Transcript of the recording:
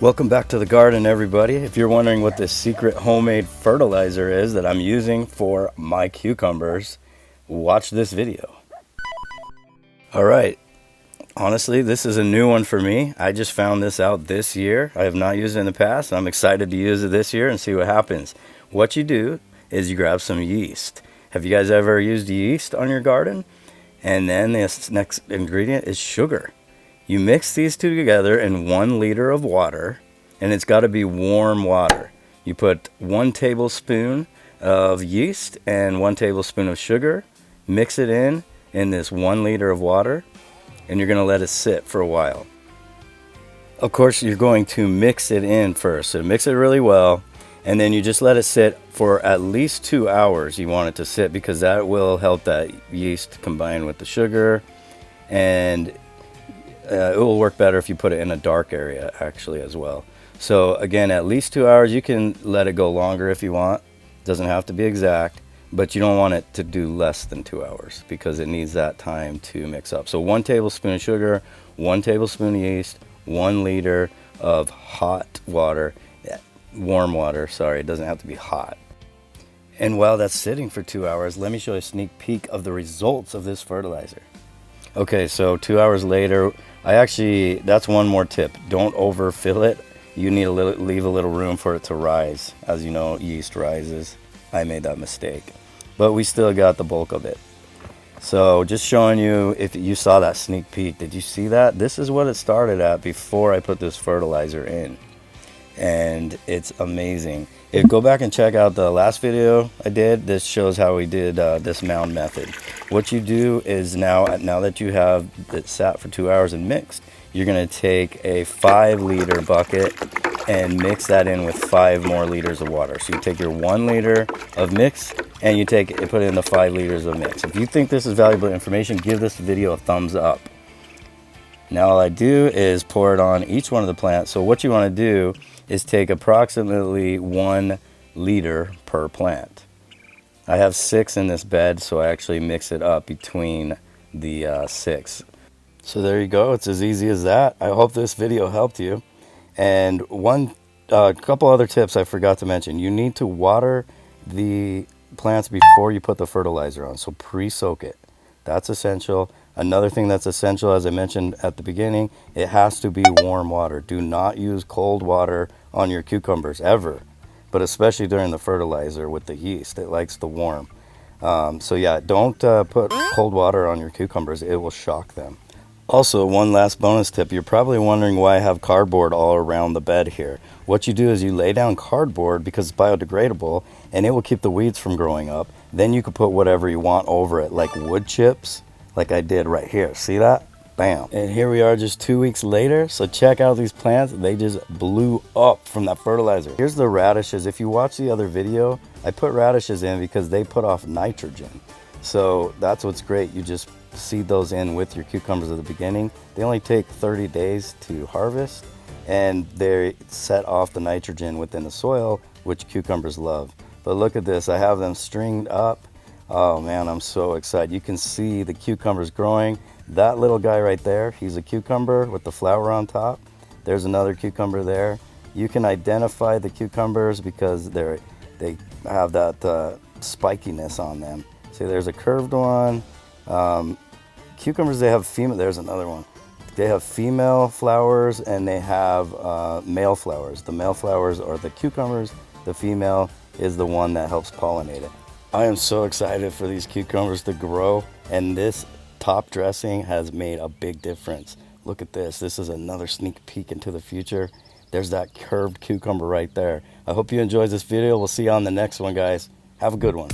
Welcome back to the garden, everybody. If you're wondering what this secret homemade fertilizer is that I'm using for my cucumbers, watch this video. All right, honestly, this is a new one for me. I just found this out this year. I have not used it in the past. I'm excited to use it this year and see what happens. What you do is you grab some yeast. Have you guys ever used yeast on your garden? And then this next ingredient is sugar. You mix these two together in 1 liter of water, and it's got to be warm water. You put 1 tablespoon of yeast and 1 tablespoon of sugar, mix it in this 1 liter of water, and you're going to let it sit for a while. Of course, you're going to mix it in first. So mix it really well, and then you just let it sit for at least 2 hours. You want it to sit because that will help that yeast combine with the sugar, and it will work better if you put it in a dark area actually as well. So again, at least 2 hours. You can let it go longer if you want. It doesn't have to be exact, but you don't want it to do less than 2 hours because it needs that time to mix up. So 1 tablespoon of sugar, 1 tablespoon of yeast, 1 liter of hot water, warm water, sorry, it doesn't have to be hot. And while that's sitting for 2 hours, let me show you a sneak peek of the results of this fertilizer. Okay, so 2 hours later, that's one more tip. Don't overfill it. You need to leave a little room for it to rise. As you know, yeast rises. I made that mistake. But we still got the bulk of it. So just showing you, if you saw that sneak peek, did you see that? This is what it started at before I put this fertilizer in. And it's amazing. Go back and check out the last video I did. This shows how we did this mound method. What you do is now that you have it sat for 2 hours and mixed, you're going to take a 5-liter bucket and mix that in with 5 more liters of water. So you take your 1 liter of mix and you put it in the 5 liters of mix. If you think this is valuable information, give this video a thumbs up. Now all I do is pour it on each one of the plants. So what you want to do is take approximately 1 liter per plant. I have 6 in this bed, so I actually mix it up between the 6. So there you go. It's as easy as that. I hope this video helped you. And couple other tips I forgot to mention. You need to water the plants before you put the fertilizer on. So pre-soak it. That's essential. Another thing that's essential, as I mentioned at the beginning, it has to be warm water. Do not use cold water on your cucumbers ever, but especially during the fertilizer with the yeast. It likes the warm. So yeah, don't put cold water on your cucumbers. It will shock them. Also, one last bonus tip. You're probably wondering why I have cardboard all around the bed here. What you do is you lay down cardboard because it's biodegradable and it will keep the weeds from growing up. Then you can put whatever you want over it, like wood chips, like I did right here. See that? Bam. And here we are just 2 weeks later. So check out these plants. They just blew up from that fertilizer. Here's the radishes. If you watch the other video, I put radishes in because they put off nitrogen. So that's what's great. You just seed those in with your cucumbers at the beginning. They only take 30 days to harvest, and they set off the nitrogen within the soil, which cucumbers love. But look at this. I have them stringed up. Oh man, I'm so excited. You can see the cucumbers growing. That little guy right there, he's a cucumber with the flower on top. There's another cucumber there. You can identify the cucumbers because they have that spikiness on them. See, there's a curved one. Cucumbers, they have female. There's another one. They have female flowers and they have male flowers. The male flowers are the cucumbers. The female is the one that helps pollinate it. I am so excited for these cucumbers to grow, and this top dressing has made a big difference. Look at this. This is another sneak peek into the future. There's that curved cucumber right there. I hope you enjoyed this video. We'll see you on the next one, guys. Have a good one.